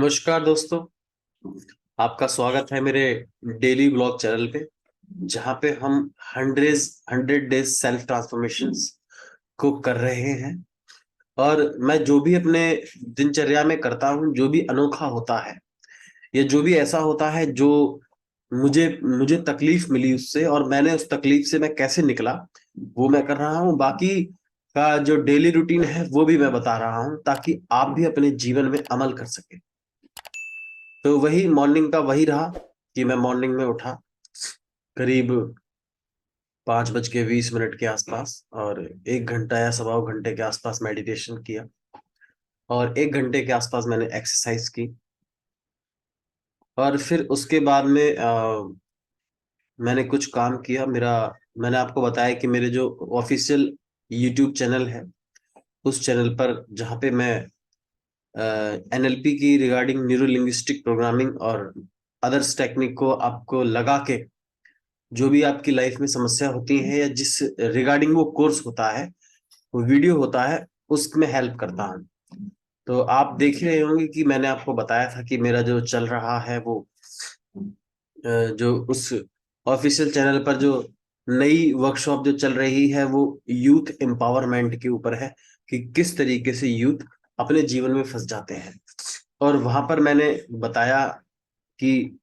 नमस्कार दोस्तों। आपका स्वागत है मेरे डेली ब्लॉग चैनल पे, जहाँ पे हम 100 डेज सेल्फ ट्रांसफॉर्मेशंस को कर रहे हैं। और मैं जो भी अपने दिनचर्या में करता हूँ, जो भी अनोखा होता है या जो भी ऐसा होता है जो मुझे मुझे तकलीफ मिली उससे और मैंने उस तकलीफ से मैं कैसे निकला, वो मैं कर रहा हूँ। बाकी का जो डेली रूटीन है वो भी मैं बता रहा हूँ, ताकि आप भी अपने जीवन में अमल कर सकें। तो वही मॉर्निंग का वही रहा कि मैं मॉर्निंग में उठा करीब 5:20 के आसपास, और 1 घंटा या 1.25 घंटे के आसपास मेडिटेशन किया, और 1 घंटे के आसपास मैंने एक्सरसाइज की। और फिर उसके बाद में मैंने कुछ काम किया। मैंने आपको बताया कि मेरे जो ऑफिशियल यूट्यूब चैनल है, उस चैनल पर जहाँ पे मैं एनएलपी की रिगार्डिंग न्यूरो लिंग्विस्टिक प्रोग्रामिंग और अदर्स टेक्निक को आपको लगा के, जो भी आपकी लाइफ में समस्या होती है या जिस रिगार्डिंग वो कोर्स होता है, वो वीडियो होता है, उसमें हेल्प करता हूँ। तो आप देख ही रहे होंगे कि मैंने आपको बताया था कि मेरा जो चल रहा है वो जो उस ऑफिशियल चैनल पर जो नई वर्कशॉप जो चल रही है वो यूथ एम्पावरमेंट के ऊपर है, कि किस तरीके से यूथ अपने जीवन में फंस जाते हैं। और वहां पर मैंने बताया कि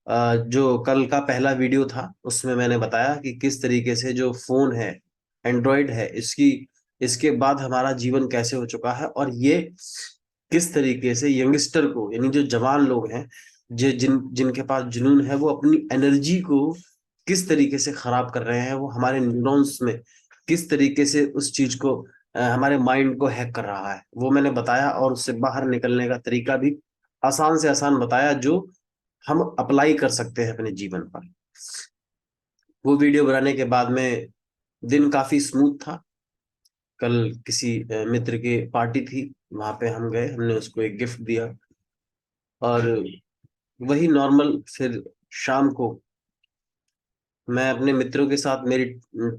जो कल का पहला वीडियो था उसमें मैंने बताया कि किस तरीके से जो फोन है, एंड्रॉयड है, इसकी इसके बाद हमारा जीवन कैसे हो चुका है, और ये किस तरीके से यंगस्टर को, यानी जो जवान लोग हैं, जिनके पास जुनून है, वो अपनी एनर्जी को किस तरीके से खराब कर रहे हैं। वो हमारे न्यूरॉन्स में किस तरीके से उस चीज को, हमारे माइंड को हैक कर रहा है, वो मैंने बताया। और उससे बाहर निकलने का तरीका भी आसान से आसान बताया, जो हम अप्लाई कर सकते हैं अपने जीवन पर। वो वीडियो बनाने के बाद में दिन काफी स्मूथ था। कल किसी मित्र की पार्टी थी, वहां पे हम गए, हमने उसको एक गिफ्ट दिया, और वही नॉर्मल। फिर शाम को मैं अपने मित्रों के साथ, मेरी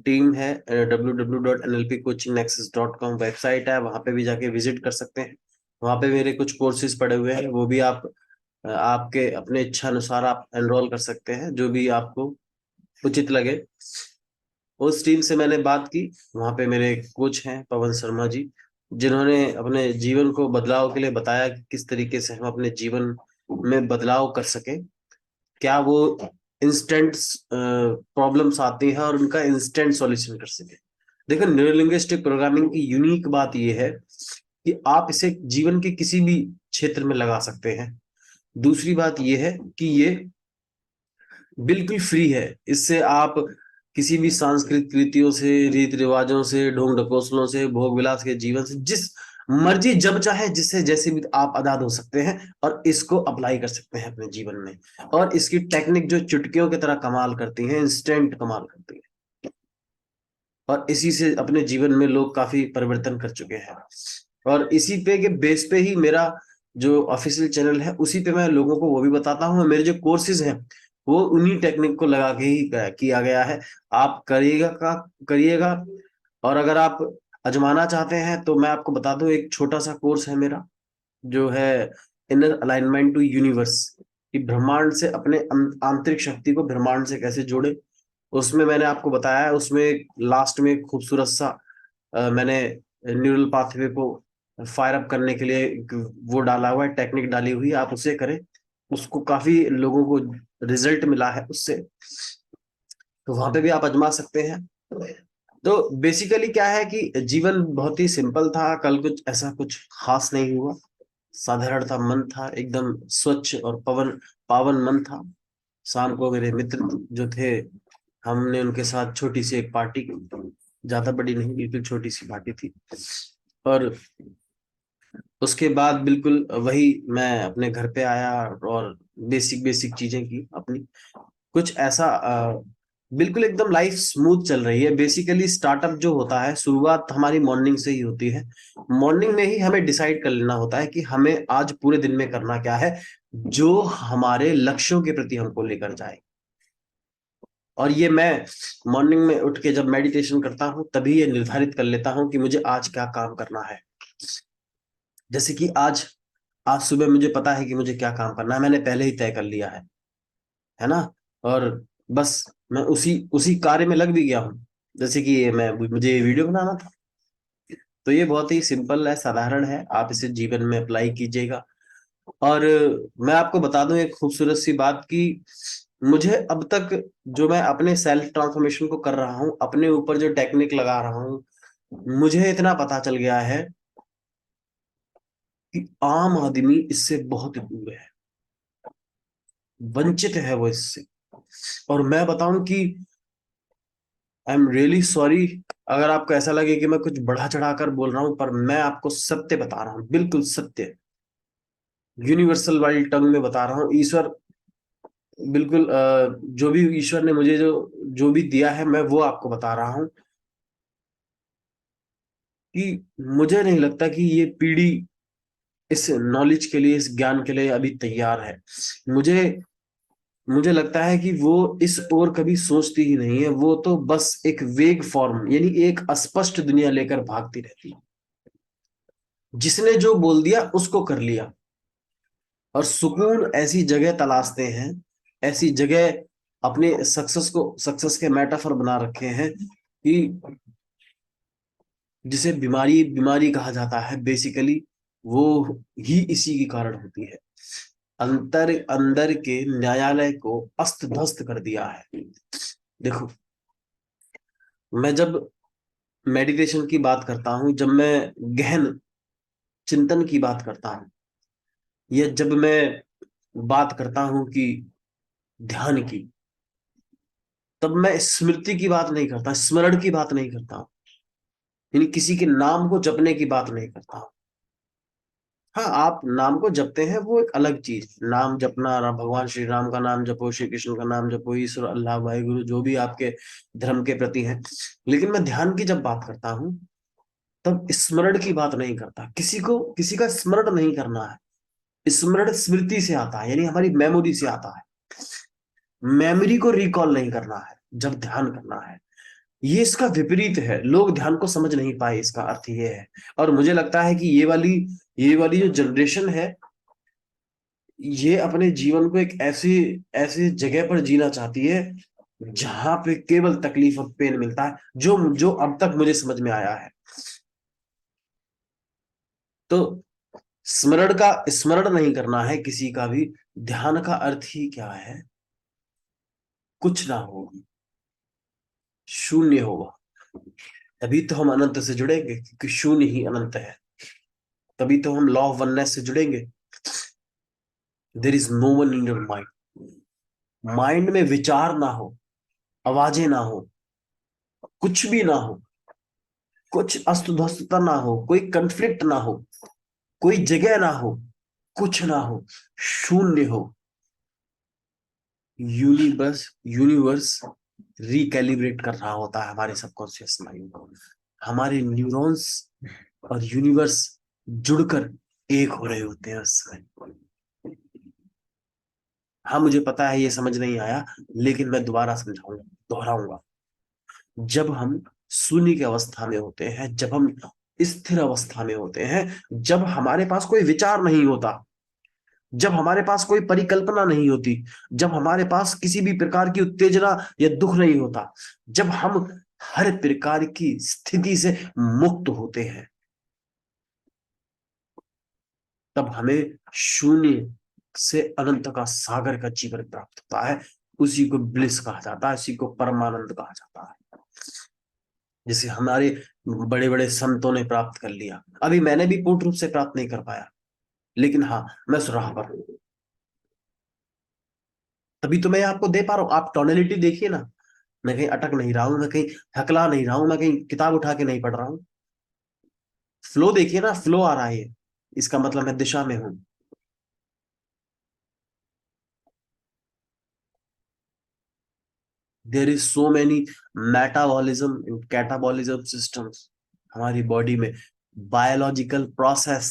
टीम है, www.nlpcoachingnexus.com वेबसाइट है, वहां पे भी जाके विजिट कर सकते हैं। वहां पे मेरे कुछ कोर्सेज पड़े हुए हैं, वो भी आप आपके अपने इच्छा अनुसार आप एनरोल कर सकते हैं, जो भी आपको उचित लगे। उस टीम से मैंने बात की। वहां पे मेरे कोच हैं पवन शर्मा जी, जिन्होंने अपने जीवन को बदलाव के लिए बताया कि किस तरीके से हम अपने जीवन में बदलाव कर सके। क्या वो इंस्टेंट प्रॉब्लम्स आती हैं और उनका इंस्टेंट सॉल्यूशन कर सके। देखो, न्यूरोलिंग्विस्टिक प्रोग्रामिंग की यूनिक बात यह है कि आप इसे जीवन के किसी भी क्षेत्र में लगा सकते हैं। दूसरी बात यह है कि ये बिल्कुल फ्री है। इससे आप किसी भी सांस्कृतिक रीतियों से, रीति रिवाजों से, ढोंग ढकोसलों से, भोग विलास के जीवन से, जिस मर्जी जब चाहे जिससे जैसे भी आप आजाद हो सकते हैं, और इसको अप्लाई कर सकते हैं अपने जीवन में। और इसकी टेक्निक जो चुटकियों की तरह कमाल करती है, इंस्टेंट कमाल करती है, और इसी से अपने जीवन में लोग काफी परिवर्तन कर चुके हैं। और इसी पे के बेस पे ही मेरा जो ऑफिशियल चैनल है, उसी पे मैं लोगों को वो भी बताता हूँ। मेरे जो कोर्सेज हैं वो उन्हीं टेक्निक को लगा के ही किया गया है। आप करिएगा। और अगर आप आजमाना चाहते हैं तो मैं आपको बता दूं, एक छोटा सा कोर्स है मेरा, जो है इनर अलाइनमेंट टू यूनिवर्स, कि ब्रह्मांड से अपने आंतरिक शक्ति को ब्रह्मांड से कैसे जोड़े। उसमें मैंने आपको बताया है, उसमें लास्ट में एक खूबसूरत सा मैंने न्यूरल पाथवे को फायर अप करने के लिए वो डाला हुआ है, टेक्निक डाली हुई है, आप उसे करें। उसको काफी लोगों को रिजल्ट मिला है उससे, तो वहां पे भी आप आजमा सकते हैं। तो बेसिकली क्या है कि जीवन बहुत ही सिंपल था, कल कुछ ऐसा कुछ खास नहीं हुआ। साधारण था, मन था एकदम स्वच्छ और पवन पावन मन था। शाम को मेरे मित्र जो थे, हमने उनके साथ छोटी सी एक पार्टी की, ज्यादा बड़ी नहीं, बिल्कुल छोटी सी पार्टी थी। और उसके बाद बिल्कुल वही मैं अपने घर पे आया और बेसिक बेसिक चीजें की अपनी। कुछ ऐसा बिल्कुल एकदम लाइफ स्मूथ चल रही है। बेसिकली स्टार्टअप जो होता है, शुरुआत हमारी मॉर्निंग से ही होती है। मॉर्निंग में ही हमें डिसाइड कर लेना होता है कि हमें आज पूरे दिन में करना क्या है, जो हमारे लक्ष्यों के प्रति हमको लेकर जाए। और ये मैं मॉर्निंग में उठ के जब मेडिटेशन करता हूँ, तभी ये निर्धारित कर लेता हूँ कि मुझे आज क्या काम करना है। जैसे कि आज आज सुबह मुझे पता है कि मुझे क्या काम करना है, मैंने पहले ही तय कर लिया है ना। और बस मैं उसी उसी कार्य में लग भी गया हूँ। जैसे कि मैं मुझे वीडियो बनाना था, तो ये बहुत ही सिंपल है, साधारण है, आप इसे जीवन में अप्लाई कीजिएगा। और मैं आपको बता दूं एक खूबसूरत सी बात कि मुझे अब तक जो मैं अपने सेल्फ ट्रांसफॉर्मेशन को कर रहा हूँ, अपने ऊपर जो टेक्निक लगा रहा हूँ, मुझे इतना पता चल गया है कि आम आदमी इससे बहुत दूर है, वंचित है वो इससे। और मैं बताऊं कि आई एम रियली सॉरी अगर आपको ऐसा लगे कि मैं कुछ बढ़ा चढ़ाकर बोल रहा हूं, पर मैं आपको सत्य बता रहा हूं, बिल्कुल सत्य, यूनिवर्सल वाली टंग में बता रहा हूँ। ईश्वर बिल्कुल जो भी ईश्वर ने मुझे जो जो भी दिया है, मैं वो आपको बता रहा हूँ कि मुझे नहीं लगता कि ये पीढ़ी इस नॉलेज के लिए, इस ज्ञान के लिए अभी तैयार है। मुझे मुझे लगता है कि वो इस ओर कभी सोचती ही नहीं है, वो तो बस एक वेग फॉर्म यानी एक अस्पष्ट दुनिया लेकर भागती रहती है। जिसने जो बोल दिया उसको कर लिया, और सुकून ऐसी जगह तलाशते हैं, ऐसी जगह अपने सक्सेस के मेटाफर बना रखे हैं कि जिसे बीमारी बीमारी कहा जाता है बेसिकली, वो ही इसी के कारण होती है। अंतर अंदर के न्यायालय को अस्त ध्वस्त कर दिया है। देखो, मैं जब मेडिटेशन की बात करता हूं, जब मैं गहन चिंतन की बात करता हूं, या जब मैं बात करता हूं कि ध्यान की, तब मैं स्मृति की बात नहीं करता, स्मरण की बात नहीं करता, यानी किसी के नाम को जपने की बात नहीं करता। हाँ, आप नाम को जपते हैं वो एक अलग चीज, नाम जपना, भगवान श्री राम का नाम जपो, श्री कृष्ण का नाम जपो, ईश्वर, अल्लाह, वाहिगुरु, जो भी आपके धर्म के प्रति है। लेकिन मैं ध्यान की जब बात करता हूँ, तब स्मरण की बात नहीं करता, किसी को किसी का स्मरण नहीं करना है। स्मरण स्मृति से आता है, यानी हमारी मेमोरी से आता है। मेमोरी को रिकॉल नहीं करना है जब ध्यान करना है। ये इसका विपरीत है, लोग ध्यान को समझ नहीं पाए, इसका अर्थ ये है। और मुझे लगता है कि ये वाली जो जनरेशन है, ये अपने जीवन को एक ऐसी ऐसी जगह पर जीना चाहती है जहां पे केवल तकलीफ और पेन मिलता है, जो जो अब तक मुझे समझ में आया है। तो स्मरण नहीं करना है किसी का भी। ध्यान का अर्थ ही क्या है? कुछ ना हो, शून्य होगा। तभी तो हम अनंत से जुड़ेंगे, क्योंकि शून्य ही अनंत है। तभी तो हम लॉ ऑफ वननेस से जुड़ेंगे। There is no one in your mind. Mind में विचार ना हो, आवाजें ना हो, कुछ भी ना हो, कुछ अस्तव्यस्तता ना हो, कोई कंफ्लिक्ट ना हो, कोई जगह ना हो, कुछ ना हो, शून्य हो। यूनिवर्स यूनिवर्स रिकैलिब्रेट कर रहा होता है हमारे सबकॉन्शियस माइंड को। हमारे न्यूरॉन्स और यूनिवर्स जुड़कर एक हो रहे होते हैं उस समय। हाँ, मुझे पता है ये समझ नहीं आया, लेकिन मैं दोबारा समझाऊंगा, दोहराऊंगा। जब हम शून्य की अवस्था में होते हैं, जब हम स्थिर अवस्था में होते हैं, जब हमारे पास कोई विचार नहीं होता, जब हमारे पास कोई परिकल्पना नहीं होती, जब हमारे पास किसी भी प्रकार की उत्तेजना या दुख नहीं होता, जब हम हर प्रकार की स्थिति से मुक्त होते हैं, तब हमें शून्य से अनंत का सागर का जीवन प्राप्त होता है। उसी को ब्लिस कहा जाता है, उसी को परमानंद कहा जाता है, जिसे हमारे बड़े बड़े संतों ने प्राप्त कर लिया। अभी मैंने भी पूर्ण रूप से प्राप्त नहीं कर पाया, लेकिन हाँ, मैं उस राह पर हूं। तभी तो मैं आपको दे पा रहा हूँ। आप टोनलिटी देखिए ना, मैं कहीं अटक नहीं रहा हूं, मैं कहीं हकला नहीं रहा हूं, मैं कहीं किताब उठा के नहीं पढ़ रहा हूँ। फ्लो देखिए ना, फ्लो आ रहा है, इसका मतलब मैं दिशा में हूं। There is so many metabolism catabolism systems हमारी बॉडी में, बायोलॉजिकल प्रोसेस।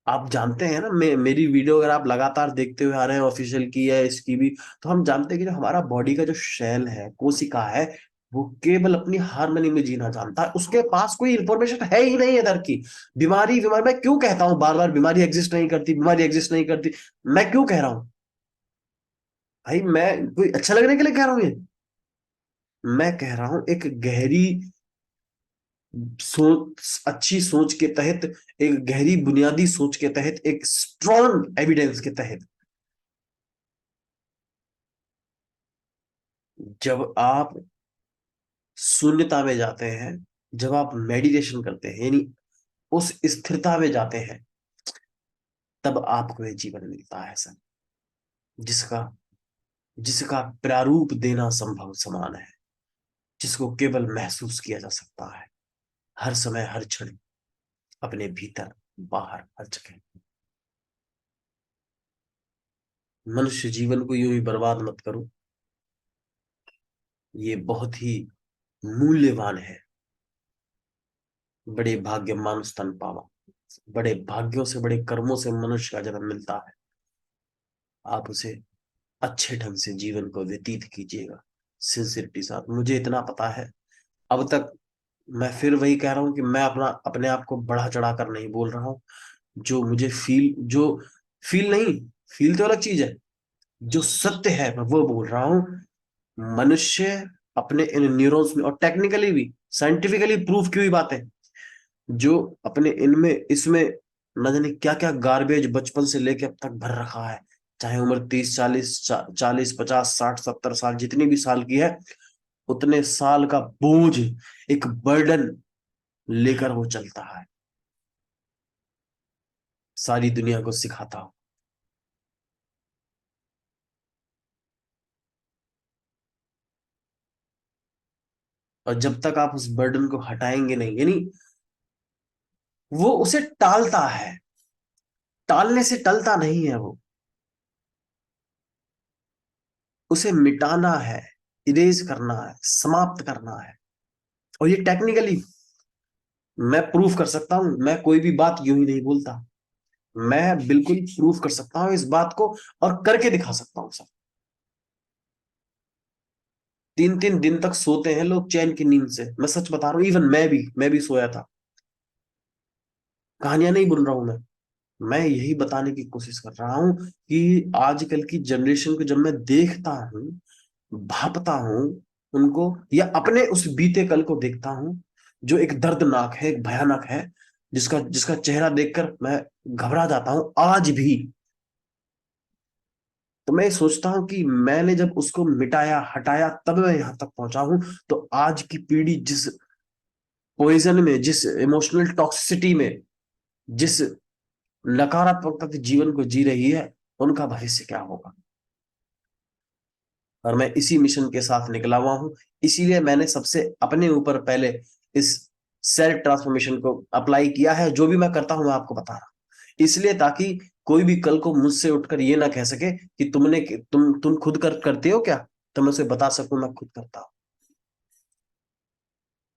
आप जानते हैं ना, मेरी वीडियो अगर आप लगातार देखते हुए आ रहे हैं, ऑफिशियल की है इसकी भी, तो हम जानते हैं कि जो हमारा बॉडी का जो शेल है, कोशिका है, वो केवल अपनी हारमोनी में जीना जानता है, उसके पास कोई इंफॉर्मेशन है ही नहीं इधर की। बीमारी बीमारी, मैं क्यों कहता हूं बार बार बीमारी एग्जिस्ट नहीं करती, बीमारी एग्जिस्ट नहीं करती, मैं क्यों कह रहा हूं भाई? मैं कोई अच्छा लगने के लिए कह रहा हूं ये? मैं कह रहा हूं एक गहरी सोच, अच्छी सोच के तहत, एक गहरी बुनियादी सोच के तहत, एक स्ट्रॉन्ग एविडेंस के तहत, जब आप शून्यता में जाते हैं, जब आप मेडिटेशन करते हैं, यानी उस स्थिरता में जाते हैं, तब आपको ये जीवन मिलता है सर, जिसका जिसका प्रारूप देना संभव समान है, जिसको केवल महसूस किया जा सकता है हर समय हर क्षण, अपने भीतर बाहर हर जगह। मनुष्य जीवन को यूं ही बर्बाद मत करो, ये बहुत ही मूल्यवान है। बड़े भाग्य मानुष तन पावा, बड़े भाग्यों से, बड़े कर्मों से मनुष्य का जन्म मिलता है। आप उसे अच्छे ढंग से जीवन को व्यतीत कीजिएगा, सिंसियरिटी साथ। मुझे इतना पता है अब तक, मैं फिर वही कह रहा हूं कि मैं अपने आप को बढ़ा चढ़ा कर नहीं बोल रहा हूं। जो मुझे जो फील नहीं, फील तो अलग चीज है, जो सत्य है मैं वो बोल रहा हूं। मनुष्य अपने इन न्यूरॉन्स में, और टेक्निकली भी साइंटिफिकली प्रूफ की हुई बात है, जो अपने इनमें इसमें न जाने क्या क्या गार्बेज बचपन से लेके अब तक भर रखा है, चाहे उम्र 30 40 40 50 60 70 साल जितनी भी साल की है, उतने साल का बोझ, एक बर्डन लेकर वो चलता है, सारी दुनिया को सिखाता हूं। और जब तक आप उस बर्डन को हटाएंगे नहीं, यानी वो उसे टालता है, टालने से टलता नहीं है वो, उसे मिटाना है, इरेज करना है, समाप्त करना है। और ये टेक्निकली मैं प्रूफ कर सकता हूं, मैं कोई भी बात यूं ही नहीं बोलता, मैं बिल्कुल प्रूफ कर सकता हूं इस बात को, और करके दिखा सकता हूं सर। 3 3 दिन तक सोते हैं लोग चैन की नींद से, मैं सच बता रहा हूं, इवन मैं भी सोया था। कहानियां नहीं बुन रहा हूं मैं यही बताने की कोशिश कर रहा हूं कि आजकल की जनरेशन को जब मैं देखता हूं, भापता हूं उनको, या अपने उस बीते कल को देखता हूं, जो एक दर्दनाक है, एक भयानक है, जिसका जिसका चेहरा देखकर मैं घबरा जाता हूं आज भी। तो मैं सोचता हूं कि मैंने जब उसको मिटाया हटाया तब मैं यहां तक पहुंचा हूं। तो आज की पीढ़ी जिस पॉइजन में, जिस इमोशनल टॉक्सिसिटी में, जिस नकारात्मकता से जीवन को जी रही है, उनका भविष्य क्या होगा? और मैं इसी मिशन के साथ निकला हुआ हूं। इसीलिए मैंने सबसे अपने ऊपर पहले इस सेल्फ ट्रांसफॉर्मेशन को अप्लाई किया है। जो भी मैं करता हूं मैं आपको बता रहा हूं, इसलिए ताकि कोई भी कल को मुझसे उठकर ये ना कह सके कि तुम खुद करते हो क्या, तो मैं उसे बता सकूं मैं खुद करता हूं।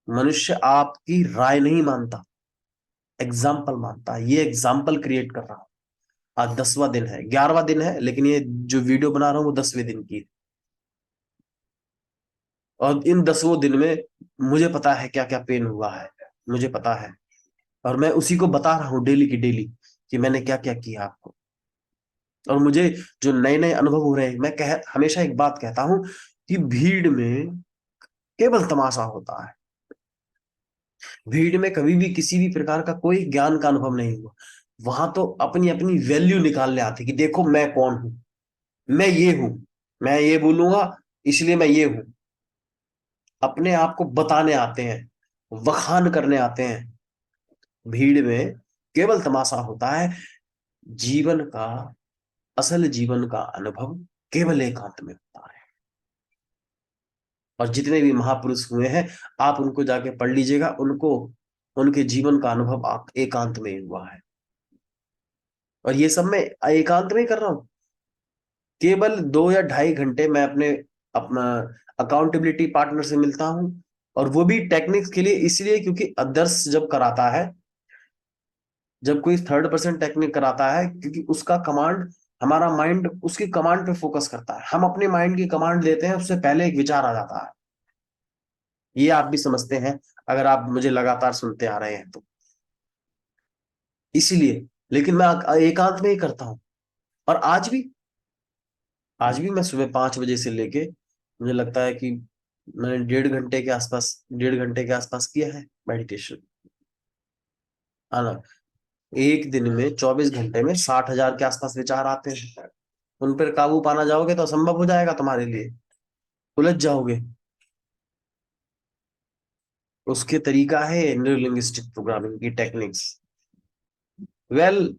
मनुष्य आपकी राय नहीं मानता, एग्जाम्पल मानता है। ये एग्जाम्पल क्रिएट कर रहा हूं। आज 10वां दिन है, 11वां दिन है, लेकिन ये जो वीडियो बना रहा हूँ वो 10वें दिन की है। और इन 10 दिन में मुझे पता है क्या क्या पेन हुआ है, मुझे पता है। और मैं उसी को बता रहा हूँ डेली की डेली, कि मैंने क्या क्या किया आपको। और मुझे जो नए नए अनुभव हो रहे हैं, मैं हमेशा एक बात कहता हूँ कि भीड़ में केवल तमाशा होता है। भीड़ में कभी भी किसी भी प्रकार का कोई ज्ञान का अनुभव नहीं हुआ। वहां तो अपनी अपनी वैल्यू निकालने आती कि देखो मैं कौन हूं, मैं ये हूं, मैं ये बोलूंगा इसलिए मैं ये हूं। अपने आप को बताने आते हैं, वखान करने आते हैं। भीड़ में केवल तमाशा होता है। जीवन का, असल जीवन का अनुभव केवल एकांत में होता है। और जितने भी महापुरुष हुए हैं, आप उनको जाके पढ़ लीजिएगा, उनको उनके जीवन का अनुभव आप एकांत में ही हुआ है। और ये सब मैं एकांत में ही कर रहा हूँ। केवल 2 या ढाई घंटे मैं अपना अकाउंटेबिलिटी पार्टनर से मिलता हूँ। और वो भी टेक्निक्स के लिए, इसलिए क्योंकि अदर्स जब कराता है, जब कोई थर्ड पर्सन टेक्निक कराता है, क्योंकि उसका कमांड, हमारा माइंड उसकी कमांड पे फोकस करता है। हम अपने माइंड की कमांड देते हैं, उससे पहले एक विचार आ जाता है। ये आप भी समझते हैं अगर आप मुझे लगातार सुनते आ रहे हैं तो। इसीलिए, लेकिन मैं एकांत में ही करता हूँ। और आज भी मैं सुबह 5 बजे से लेके, मुझे लगता है कि मैंने 1.5 घंटे के आसपास किया है मेडिटेशन। है ना। एक दिन में 24 घंटे में 60,000 के आसपास विचार आते हैं। उन पर काबू पाना जाओगे तो असंभव हो जाएगा तुम्हारे लिए, उलझ जाओगे। उसके तरीका है न्यूरो लिंग्विस्टिक प्रोग्रामिंग की टेक्निक्स। वेल,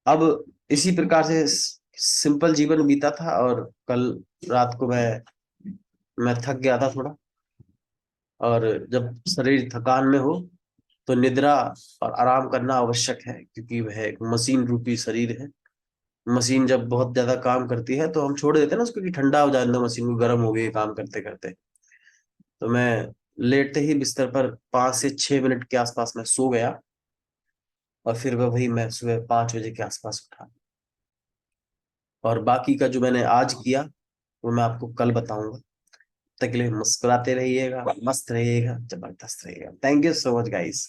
अब इसी प्रकार से सिंपल जीवन बीता था, और कल रात को मैं थक गया था थोड़ा। और जब शरीर थकान में हो तो निद्रा और आराम करना आवश्यक है, क्योंकि वह एक मशीन रूपी शरीर है। मशीन जब बहुत ज्यादा काम करती है तो हम छोड़ देते हैं ना उसको, कि ठंडा हो जाए, अंदर मशीन को गर्म हो गई काम करते करते। तो मैं लेटते ही बिस्तर पर 5 से 6 मिनट के आसपास मैं सो गया, और फिर वही मैं सुबह 5 बजे के आसपास उठा। और बाकी का जो मैंने आज किया वो मैं आपको कल बताऊंगा। तक के लिए मुस्कुराते रहिएगा, मस्त रहिएगा, जबरदस्त रहिएगा। Thank you so much guys.